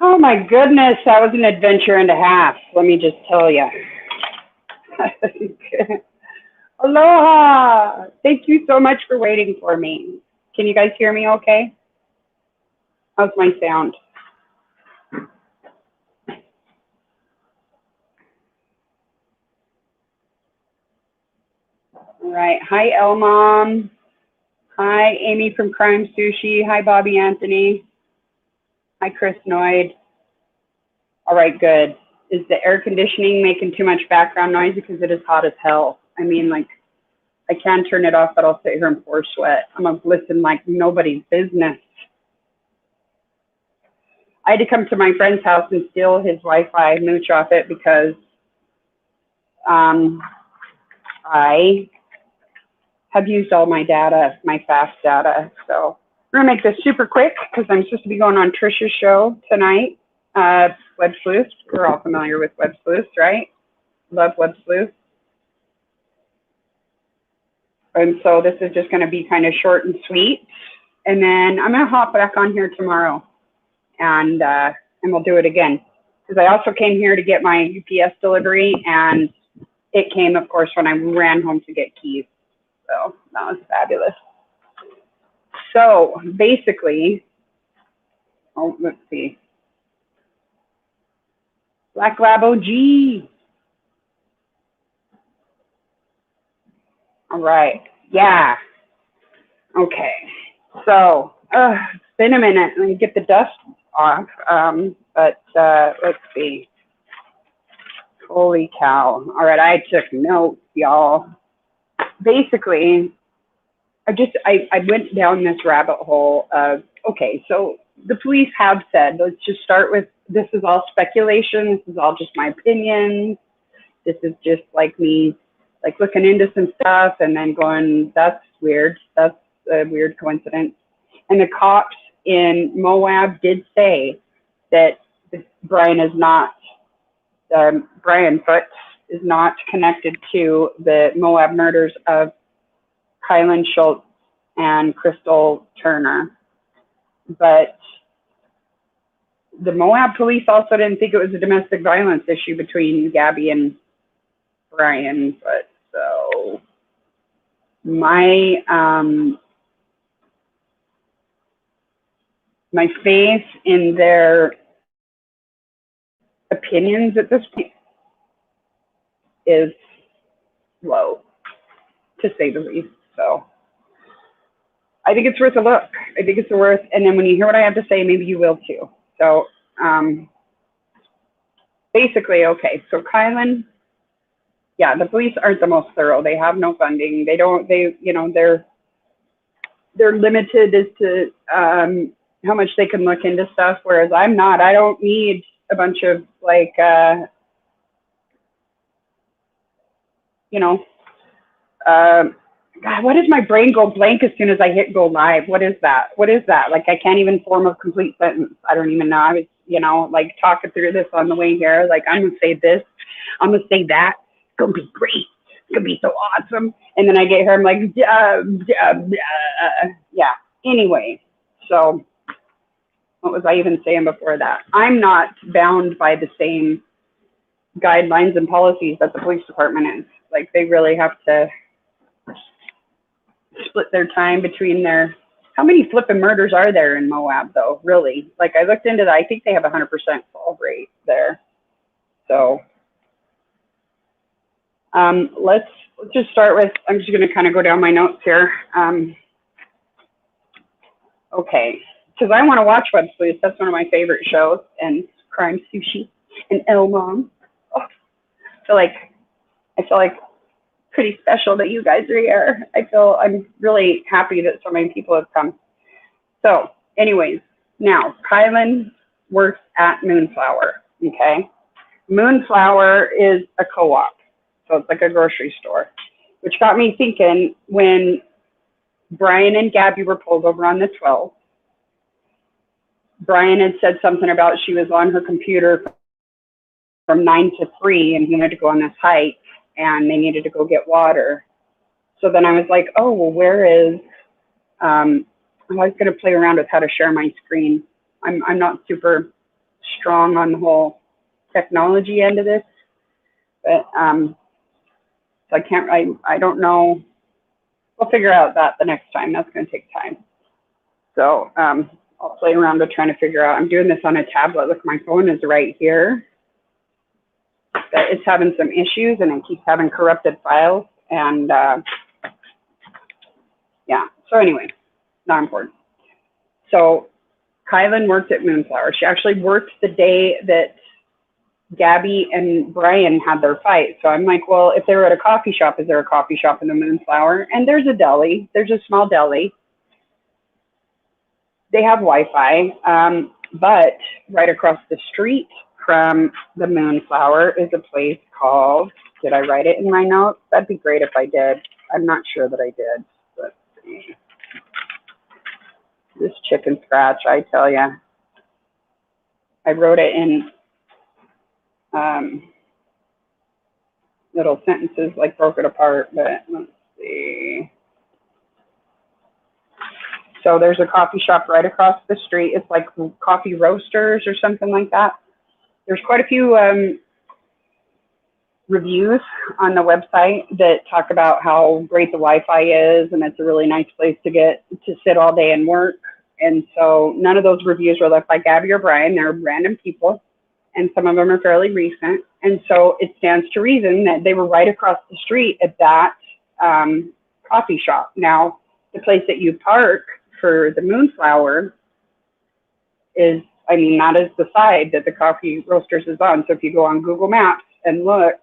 Oh my goodness, that was an adventure and a half. Let me just tell you. Aloha! Thank you so much for waiting for me. Can you guys hear me okay? How's my sound? All right. Hi, Elmom. Hi, Amy from Crime Sushi. Hi, Bobby Anthony. Hi, Chris Noyd. All right, good. Is the air conditioning making too much background noise? Because it is hot as hell. I mean, like, I can turn it off, but I'll sit here and pour sweat. I'm going to listen like nobody's business. I had to come to my friend's house and steal his Wi-Fi, mooch off it, because I have used all my data, my fast data. So we're going to make this super quick because I'm supposed to be going on Trisha's show tonight. Web Sleuth. We're all familiar with Web Sleuth, right? Love Web Sleuth. And so this is just going to be kind of short and sweet. And then I'm going to hop back on here tomorrow and we'll do it again. Because I also came here to get my UPS delivery, and it came, of course, when I ran home to get keys. So that was fabulous. So basically, oh, let's see. Black Lab OG. All right. Yeah. Okay. So it's been a minute. Let me get the dust off. Let's see. Holy cow. All right. I took notes, y'all. Basically, I went down this rabbit hole of, okay, so the police have said, let's just start with, this is all speculation. This is all just my opinion. This is just like me, like looking into some stuff and then going, that's weird. That's a weird coincidence. And the cops in Moab did say that Brian is not, Brian Foote is not connected to the Moab murders of Kylan Schultz and Crystal Turner. But the Moab police also didn't think it was a domestic violence issue between Gabby and Brian. But so my my faith in their opinions at this point is low, to say the least. So I think it's worth a look. I think it's worth, and then when you hear what I have to say, maybe you will too. So basically, okay, so Kylan, yeah, the police aren't the most thorough. They have no funding. They don't, you know, they're limited as to how much they can look into stuff, whereas I'm not. I don't need a bunch of like, you know, God, what does my brain go blank as soon as I hit go live? What is that? What is that? Like, I can't even form a complete sentence. I don't even know. I was, you know, like talking through this on the way here. Like, I'm going to say this. I'm going to say that. It's going to be great. It's going to be so awesome. And then I get here, I'm like, yeah. Anyway, so what was I even saying before that? I'm not bound by the same guidelines and policies that the police department is. Like, they really have to split their time between their, how many flipping murders are there in Moab though, really? Like, I looked into that. I think they have 100% solve rate there. So let's just start with, I'm just going to kind of go down my notes here. Okay, because I want to watch Web Sleuth. That's one of my favorite shows, and Crime Sushi and Elmom. Oh, I feel like pretty special that you guys are here. I'm really happy that so many people have come. So anyways, now Kylan works at Moonflower, okay? Moonflower is a co-op, so it's like a grocery store, which got me thinking when Brian and Gabby were pulled over on the 12th, Brian had said something about she was on her computer from 9 to 3 and he wanted to go on this hike and they needed to go get water. So then I was like, oh, well, where is, I was going to play around with how to share my screen. I'm not super strong on the whole technology end of this, but so I don't know. We'll figure out that the next time. That's going to take time. So I'll play around with trying to figure out. I'm doing this on a tablet. Look, my phone is right here. But it's having some issues, and it keeps having corrupted files. And yeah, so anyway, not important. So Kylan worked at Moonflower. She actually worked the day that Gabby and Brian had their fight. So I'm like, well, if they were at a coffee shop, is there a coffee shop in the Moonflower? And there's a deli. There's a small deli. They have Wi-Fi, but right across the street from the Moonflower is a place called, did I write it in my notes? That'd be great if I did. I'm not sure that I did. Let's see. This chicken scratch, I tell you. I wrote it in little sentences, like broke it apart, but let's see. So there's a coffee shop right across the street. It's like Coffee Roasters or something like that. There's quite a few reviews on the website that talk about how great the Wi-Fi is, and it's a really nice place to get to sit all day and work. And so none of those reviews were left by Gabby or Brian. They're random people, and some of them are fairly recent. And so it stands to reason that they were right across the street at that coffee shop. Now, the place that you park for the Moonflower is, I mean, that is the side that the Coffee Roasters is on. So if you go on Google Maps and look,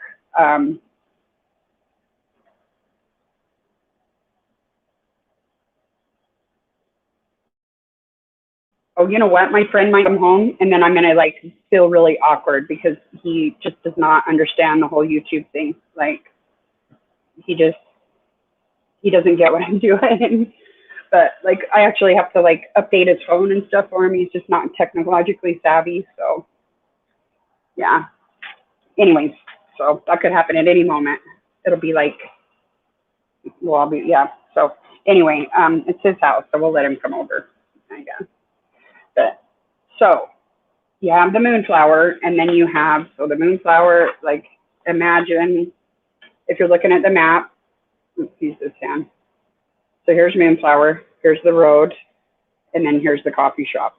oh, you know what? My friend might come home, and then I'm going to like feel really awkward because he just does not understand the whole YouTube thing. Like, he doesn't get what I'm doing. But like, I actually have to like update his phone and stuff for him. He's just not technologically savvy. So yeah. Anyways, so that could happen at any moment. It'll be like, well, I'll be, yeah. So anyway, it's his house, so we'll let him come over, I guess. But so you have the Moonflower, and then you have, so the Moonflower, like, imagine if you're looking at the map, let's use this hand. So here's Moonflower, here's the road, and then here's the coffee shop.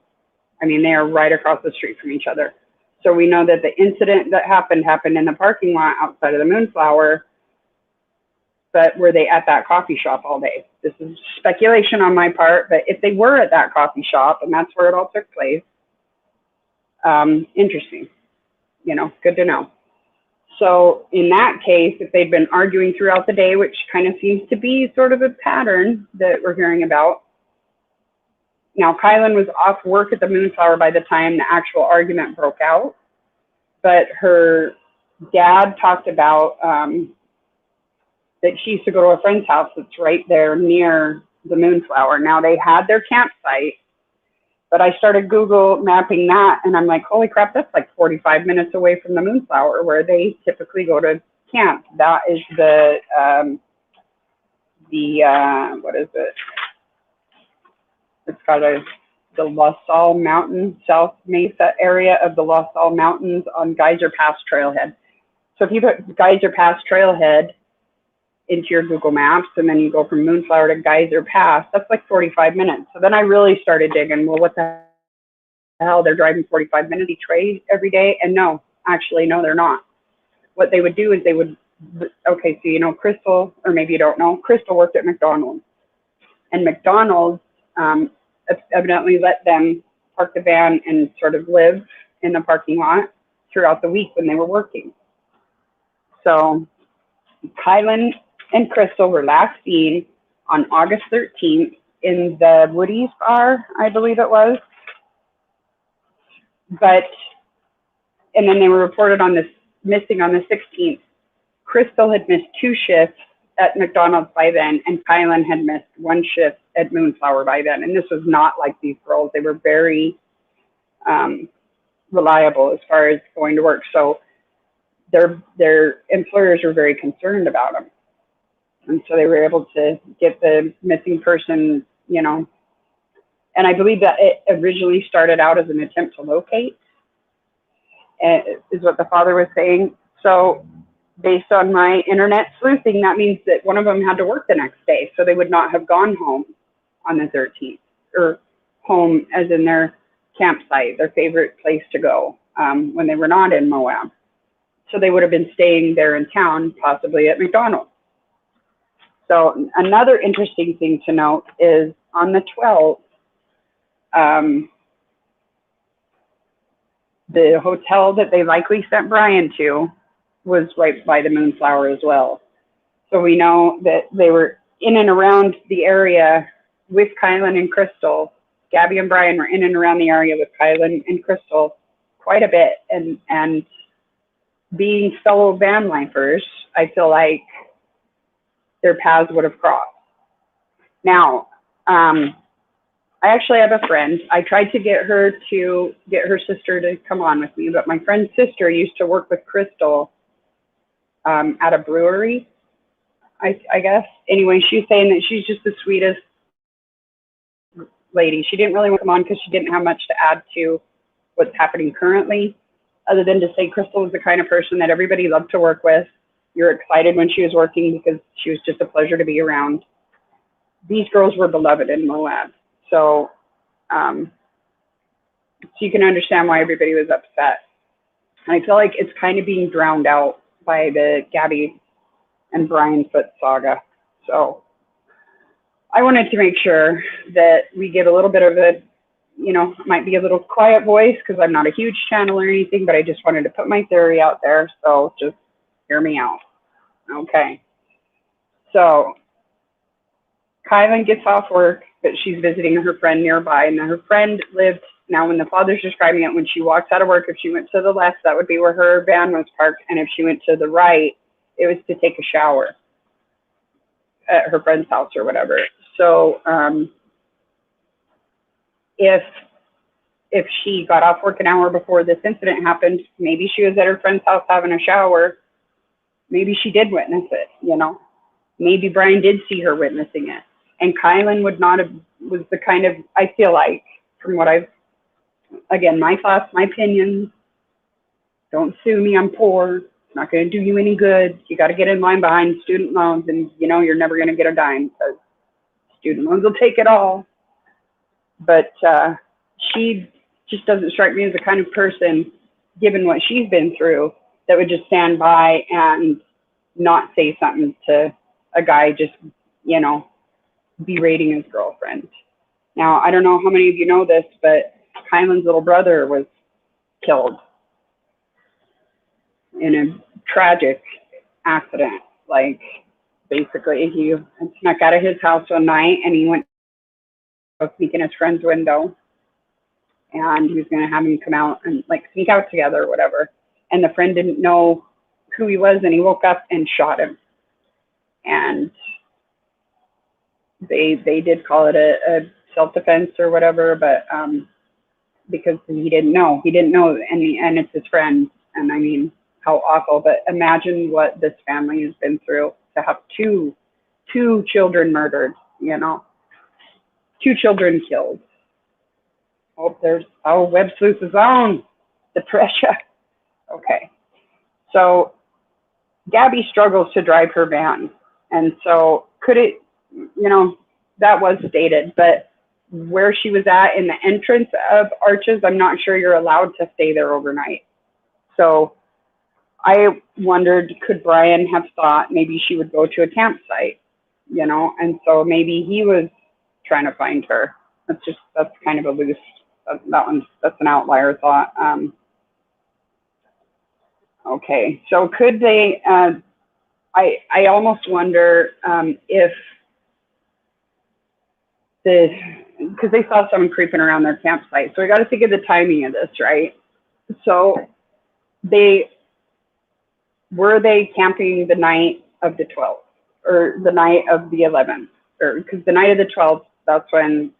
I mean, they are right across the street from each other. So we know that the incident that happened in the parking lot outside of the Moonflower, but were they at that coffee shop all day? This is speculation on my part, but if they were at that coffee shop and that's where it all took place, interesting, you know, good to know. So in that case, if they'd been arguing throughout the day, which kind of seems to be sort of a pattern that we're hearing about. Now, Kylan was off work at the Moonflower by the time the actual argument broke out, but her dad talked about that she used to go to a friend's house that's right there near the Moonflower. Now, they had their campsite, but I started Google mapping that, and I'm like, holy crap, that's like 45 minutes away from the Moonflower, where they typically go to camp. That is the what is it? It's got the La Salle Mountain, South Mesa area of the La Salle Mountains on Geyser Pass Trailhead. So if you put Geyser Pass Trailhead into your Google Maps, and then you go from Moonflower to Geyser Pass, that's like 45 minutes. So then I really started digging, well, what the hell, they're driving 45 minutes each way every day? And no, actually, no, they're not. What they would do is they would, okay, so you know Crystal, or maybe you don't know, Crystal worked at McDonald's. And McDonald's evidently let them park the van and sort of live in the parking lot throughout the week when they were working. So Kylan and Crystal were last seen on August 13th in the Woody's bar, I believe it was. But, and then they were reported on this missing on the 16th. Crystal had missed 2 shifts at McDonald's by then, and Kylan had missed 1 shift at Moonflower by then. And this was not like these girls. They were very reliable as far as going to work. So their employers were very concerned about them. And so they were able to get the missing person, you know, and I believe that it originally started out as an attempt to locate. is what the father was saying. So based on my internet sleuthing, that means that one of them had to work the next day, so they would not have gone home on the 13th, or home as in their campsite, their favorite place to go, when they were not in Moab. So they would have been staying there in town, possibly at McDonald's. So another interesting thing to note is on the 12th, the hotel that they likely sent Brian to was right by the Moonflower as well. So we know that they were in and around the area with Kylan and Crystal. Gabby and Brian were in and around the area with Kylan and Crystal quite a bit. And being fellow van lifers, I feel like their paths would have crossed. Now, I actually have a friend. I tried to get her sister to come on with me, but my friend's sister used to work with Crystal at a brewery, I guess. Anyway, she's saying that she's just the sweetest lady. She didn't really want to come on because she didn't have much to add to what's happening currently, other than to say Crystal was the kind of person that everybody loved to work with. You're excited when she was working because she was just a pleasure to be around. These girls were beloved in Moab. So you can understand why everybody was upset. And I feel like it's kind of being drowned out by the Gabby and Brian Foote saga. So I wanted to make sure that we get a little bit of a, might be a little quiet voice because I'm not a huge channel or anything, but I just wanted to put my theory out there. So just hear me out. Okay. So Kylan gets off work, but she's visiting her friend nearby, and her friend lived, now when the father's describing it, when she walks out of work, if she went to the left, that would be where her van was parked, and if she went to the right, it was to take a shower at her friend's house or whatever. So if she got off work an hour before this incident happened, maybe she was at her friend's house having a shower, maybe she did witness it, maybe Brian did see her witnessing it. And Kylan would not have, was the kind of, I feel like, from what I've, again, my thoughts, my opinions, don't sue me, I'm poor, it's not going to do you any good, you got to get in line behind student loans, and you're never going to get a dime, because student loans will take it all. But she just doesn't strike me as the kind of person, given what she's been through, that would just stand by and not say something to a guy just, berating his girlfriend. Now, I don't know how many of you know this, but Kylan's little brother was killed in a tragic accident. Like, basically, he snuck out of his house one night and he went to sneak in his friend's window, and he was going to have him come out and sneak out together or whatever. And the friend didn't know who he was, and he woke up and shot him. And they did call it a self-defense or whatever, but because he didn't know, and it's his friend. And I mean, how awful. But imagine what this family has been through to have two children murdered, 2 children killed. Web Sleuth is on. The pressure. Okay. So Gabby struggles to drive her van. And so could it, that was stated, but where she was at in the entrance of Arches, I'm not sure you're allowed to stay there overnight. So I wondered, could Brian have thought maybe she would go to a campsite, and so maybe he was trying to find her. That's kind of a loose, that's an outlier thought. Okay, so could they, I almost wonder if because they saw someone creeping around their campsite. So we got to think of the timing of this, right? So were they camping the night of the 12th or the night of the 11th? Or because the night of the 12th, that's when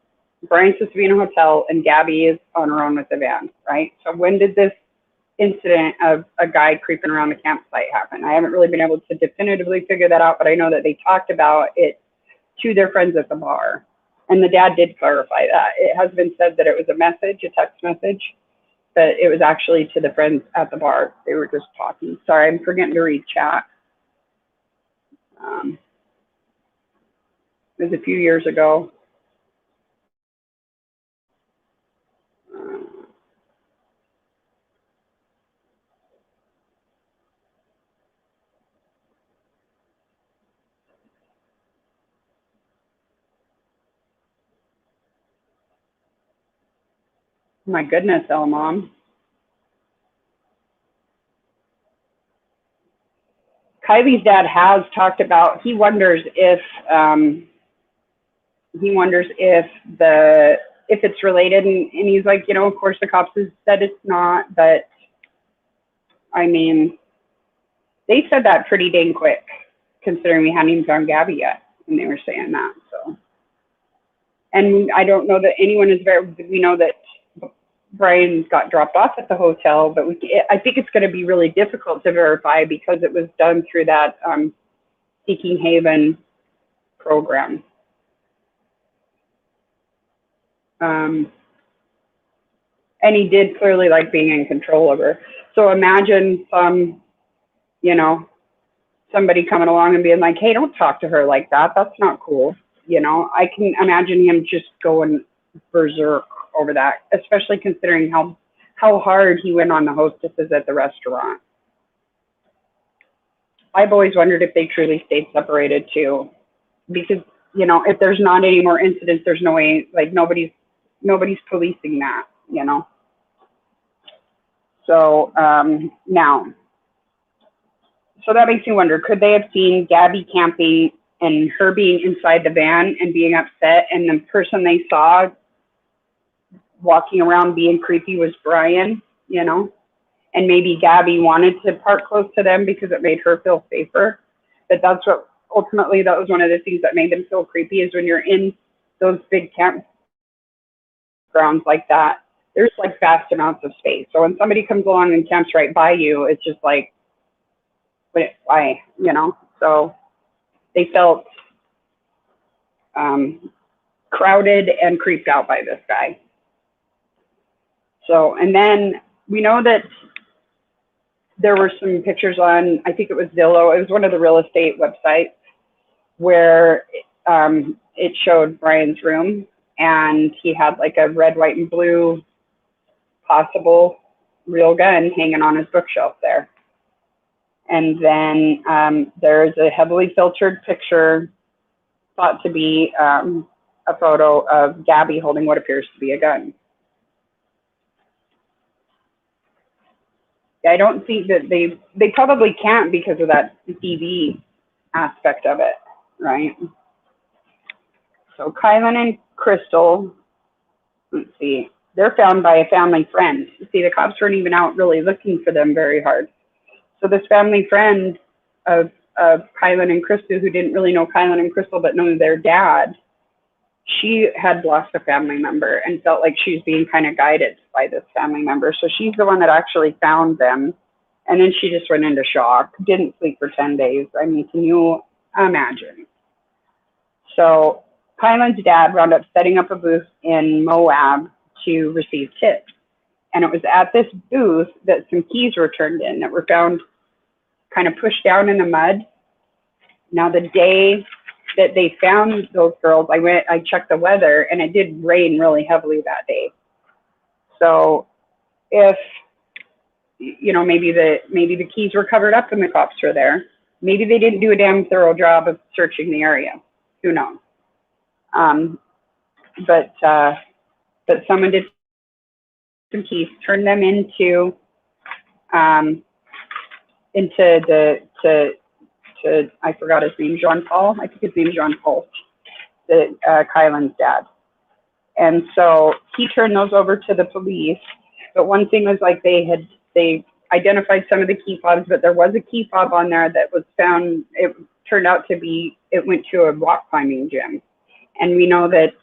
Brian's supposed to be in a hotel and Gabby is on her own with the van, right? So when did this incident of a guy creeping around the campsite happen? I haven't really been able to definitively figure that out, but I know that they talked about it to their friends at the bar. And the dad did clarify that. It has been said that it was a text message. but it was actually to the friends at the bar. They were just talking. Sorry, I'm forgetting to read chat. It was a few years ago. My goodness, El Mom. Kylie's dad has talked about, he wonders if if it's related, and he's like, you know, of course the cops have said it's not, but I mean, they said that pretty dang quick, considering we hadn't even found Gabby yet, and they were saying that. So, and I don't know that anyone is we know that Brian got dropped off at the hotel, but I think it's going to be really difficult to verify because it was done through that Seeking Haven program. And he did clearly like being in control of her. So imagine you know, somebody coming along and being like, hey, don't talk to her like that. That's not cool. You know, I can imagine him just going berserk over that, especially considering how hard he went on the hostesses at the restaurant. I've always wondered if they truly stayed separated too, because, you know, if there's not any more incidents, there's no way, like nobody's policing that, you know. So now, so that makes me wonder, could they have seen Gabby camping and her being inside the van and being upset, and the person they saw walking around being creepy was Brian, you know? And maybe Gabby wanted to park close to them because it made her feel safer. But that's what, ultimately, that was one of the things that made them feel creepy, is when you're in those big campgrounds like that, there's like vast amounts of space. So when somebody comes along and camps right by you, it's just like, why, you know? So they felt crowded and creeped out by this guy. So, and then we know that there were some pictures on, I think it was Zillow, it was one of the real estate websites, where it showed Brian's room, and he had like a red, white, and blue possible real gun hanging on his bookshelf there. And then there's a heavily filtered picture thought to be a photo of Gabby holding what appears to be a gun. I don't think that they probably can't because of that TV aspect of it, right? So Kylan and Crystal, let's see, they're found by a family friend. See, the cops weren't even out really looking for them very hard. So this family friend of Kylan and Crystal, who didn't really know Kylan and Crystal but knew their dad, she had lost a family member and felt like she was being kind of guided by this family member. So she's the one that actually found them. And then she just went into shock, didn't sleep for 10 days. I mean, can you imagine? So Kylan's dad wound up setting up a booth in Moab to receive tips. And it was at this booth that some keys were turned in that were found kind of pushed down in the mud. Now, the day that they found those girls, I checked the weather, and it did rain really heavily that day. So if, you know, maybe the keys were covered up and the cops were there, maybe they didn't do a damn thorough job of searching the area. Who knows? But someone did some keys, turned them into I forgot his name, Jean-Paul. I think his name is Jean-Paul, Kylan's dad. And so he turned those over to the police. But one thing was, like, they identified some of the key fobs, but there was a key fob on there that was found. It turned out to be, it went to a rock climbing gym. And we know that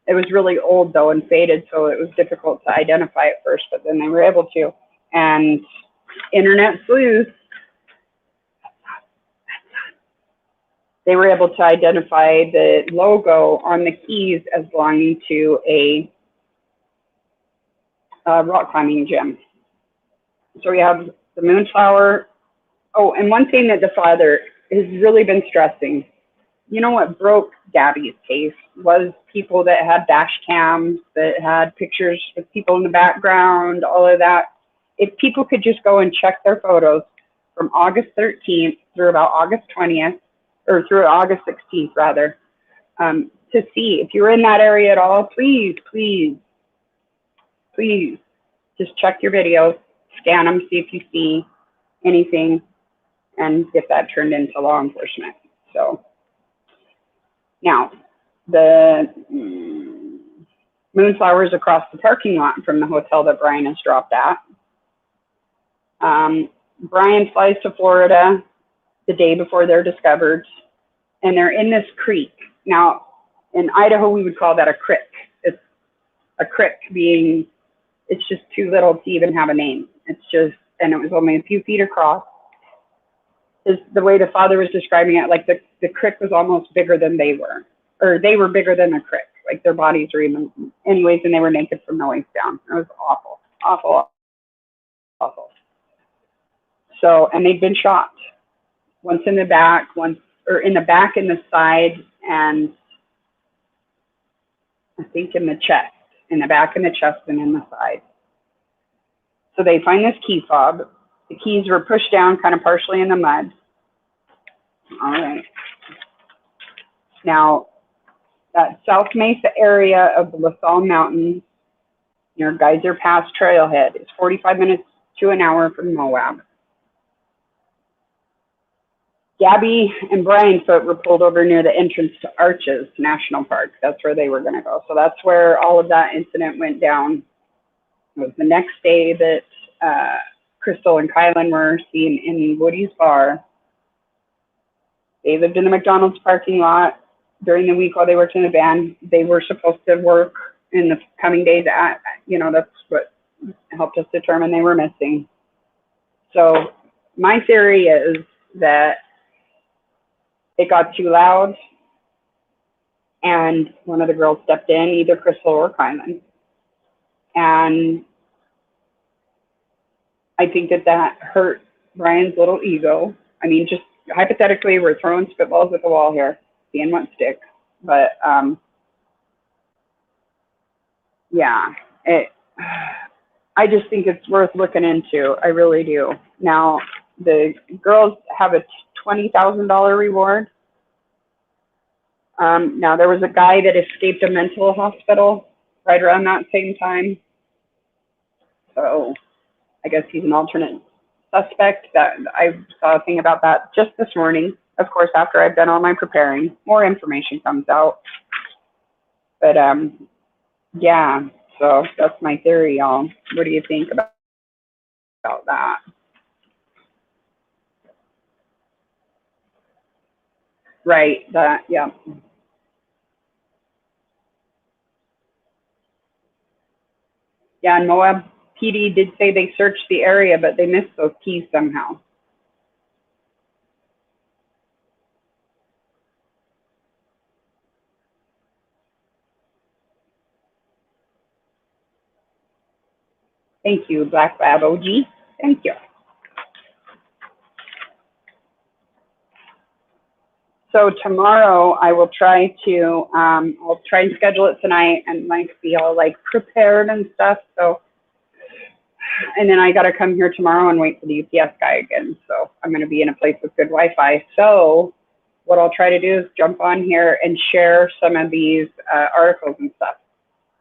it was really old, though, and faded, so it was difficult to identify at first, but then they were able to. And internet sleuths, they were able to identify the logo on the keys as belonging to a rock climbing gym. So we have the Moonflower. Oh, and one thing that the father has really been stressing, you know what broke Gabby's case was people that had dash cams, that had pictures with people in the background, all of that. If people could just go and check their photos from August 13th through about August 20th, or through August 16th rather, to see if you're in that area at all, please, please, please just check your videos, scan them, see if you see anything, and get that turned into law enforcement. So now the Moonflower is across the parking lot from the hotel that Brian is dropped at. Brian flies to Florida the day before they're discovered, and they're in this creek. Now, in Idaho, we would call that a crick. It's a crick being, it's just too little to even have a name. It's just, and it was only a few feet across. The way the father was describing it, like the crick was almost bigger than they were, or they were bigger than the crick. Like their bodies were even, anyways, and they were naked from the waist down. It was awful, awful, awful. So, and they'd been shot. Once in the back, once, or in the back, in the side, and I think in the chest, in the back, in the chest, and in the side. So they find this key fob. The keys were pushed down kind of partially in the mud. All right. Now, that South Mesa area of the La Salle Mountains near Geyser Pass trailhead is 45 minutes to an hour from Moab. Gabby and Brian Foote were pulled over near the entrance to Arches National Park. That's where they were going to go. So that's where all of that incident went down. It was the next day that Crystal and Kylan were seen in Woody's bar. They lived in the McDonald's parking lot during the week while they worked in the band. They were supposed to work in the coming days at, you know, that's what helped us determine they were missing. So my theory is that it got too loud and one of the girls stepped in, either Crystal or Kylan. And I think that hurt Brian's little ego. I mean, just hypothetically, we're throwing spitballs at the wall here, seeing what sticks. But yeah, I just think it's worth looking into. I really do. Now, the girls have a $20,000 reward. Now, there was a guy that escaped a mental hospital right around that same time. So I guess he's an alternate suspect. That I saw a thing about that just this morning. Of course, after I've done all my preparing, more information comes out. But yeah, so that's my theory, y'all. What do you think about that? Right, that, yeah. Yeah, and Moab PD did say they searched the area, but they missed those keys somehow. Thank you, Black Lab OG. Thank you. So tomorrow I will try to, I'll try and schedule it tonight and like be all like prepared and stuff. So, and then I got to come here tomorrow and wait for the UPS guy again. So I'm going to be in a place with good Wi-Fi. So what I'll try to do is jump on here and share some of these articles and stuff.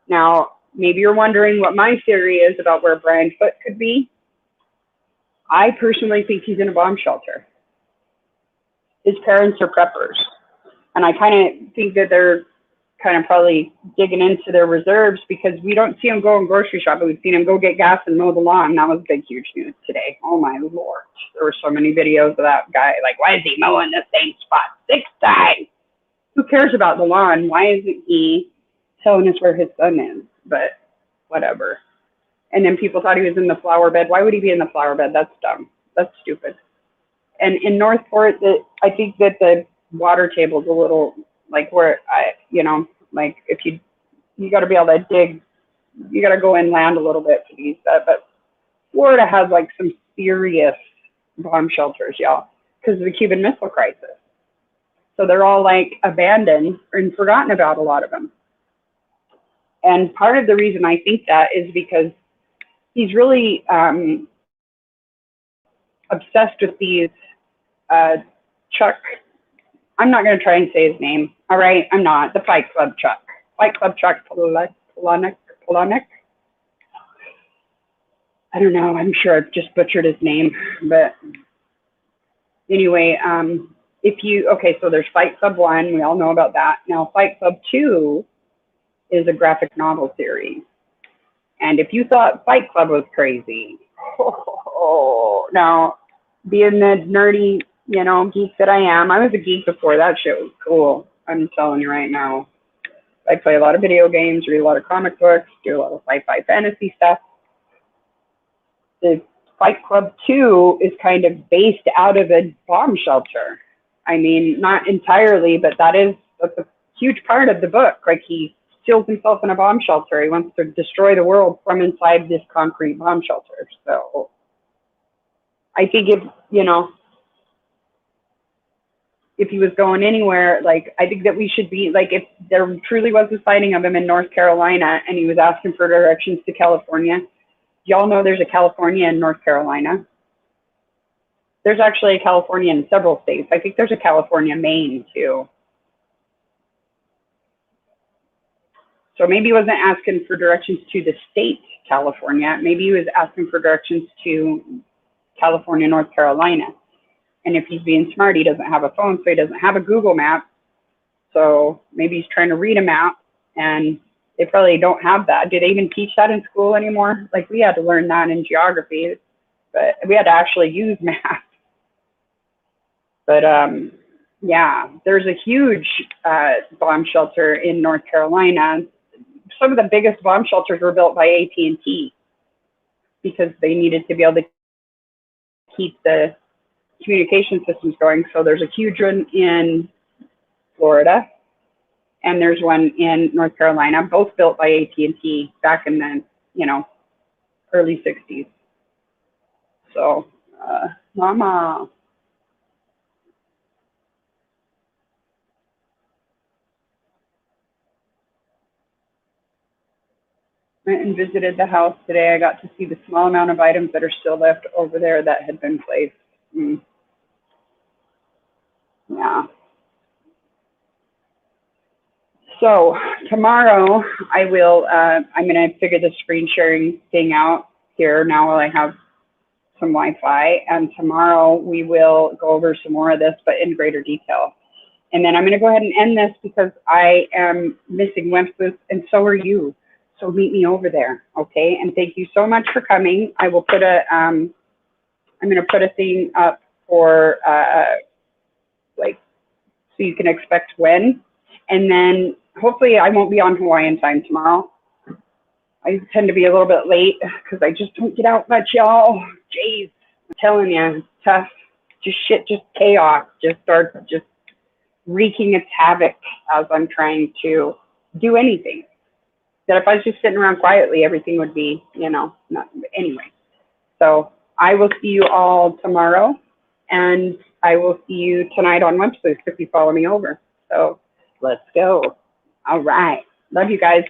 Now, maybe you're wondering what my theory is about where Brian Foote could be. I personally think he's in a bomb shelter. His parents are preppers. And I kind of think that they're kind of probably digging into their reserves because we don't see him go and grocery shopping. We've seen him go get gas and mow the lawn. That was big, huge news today. Oh my Lord. There were so many videos of that guy. Like, why is he mowing the same spot 6 times? Who cares about the lawn? Why isn't he telling us where his son is? But whatever. And then people thought he was in the flower bed. Why would he be in the flower bed? That's dumb. That's stupid. And in Northport, I think that the water table is a little like where you know, like if you got to be able to dig you got to go inland a little bit for these, but Florida has like some serious bomb shelters, y'all, because of the Cuban Missile Crisis. So they're all like abandoned and forgotten about, a lot of them. And part of the reason I think that is because he's really obsessed with these Chuck. I'm not going to try and say his name. All right, I'm not. The Fight Club Chuck. Fight Club Chuck Palahniuk. I don't know. I'm sure I've just butchered his name, but anyway, so there's Fight Club 1. We all know about that. Now, Fight Club 2 is a graphic novel series. And if you thought Fight Club was crazy, now, being the nerdy, geek that I am, I was a geek before that shit was cool. I'm telling you right now. I play a lot of video games, read a lot of comic books, do a lot of sci-fi fantasy stuff. The Fight Club 2 is kind of based out of a bomb shelter. I mean, not entirely, but that's a huge part of the book. Like, he seals himself in a bomb shelter. He wants to destroy the world from inside this concrete bomb shelter. So I think if he was going anywhere, like, I think that we should be, like, if there truly was a sighting of him in North Carolina and he was asking for directions to California, y'all know there's a California in North Carolina. There's actually a California in several states. I think there's a California, Maine, too. So maybe he wasn't asking for directions to the state, California. Maybe he was asking for directions to California, North Carolina. And if he's being smart, he doesn't have a phone, so he doesn't have a Google map. So maybe he's trying to read a map, and they probably don't have that. Do they even teach that in school anymore? Like, we had to learn that in geography, but we had to actually use maps. But yeah, there's a huge bomb shelter in North Carolina. Some of the biggest bomb shelters were built by AT&T because they needed to be able to keep the communication systems going. So there's a huge one in Florida, and there's one in North Carolina, both built by AT&T back in the, early 60s. So, mama. Went and visited the house today. I got to see the small amount of items that are still left over there that had been placed. Yeah. So tomorrow I will, I'm going to figure the screen sharing thing out here now while I have some Wi-Fi. And tomorrow we will go over some more of this, but in greater detail. And then I'm going to go ahead and end this because I am missing Wempus, and so are you. So meet me over there, okay? And thank you so much for coming. I will put I'm going to put a thing up for, so you can expect when. And then hopefully I won't be on Hawaiian time tomorrow. I tend to be a little bit late because I just don't get out much, y'all. Jeez, I'm telling you, it's tough. Just chaos. Just wreaking its havoc as I'm trying to do anything. That if I was just sitting around quietly, everything would be, not anyway. So I will see you all tomorrow, and I will see you tonight on Wempus if you follow me over. So let's go. All right. Love you guys.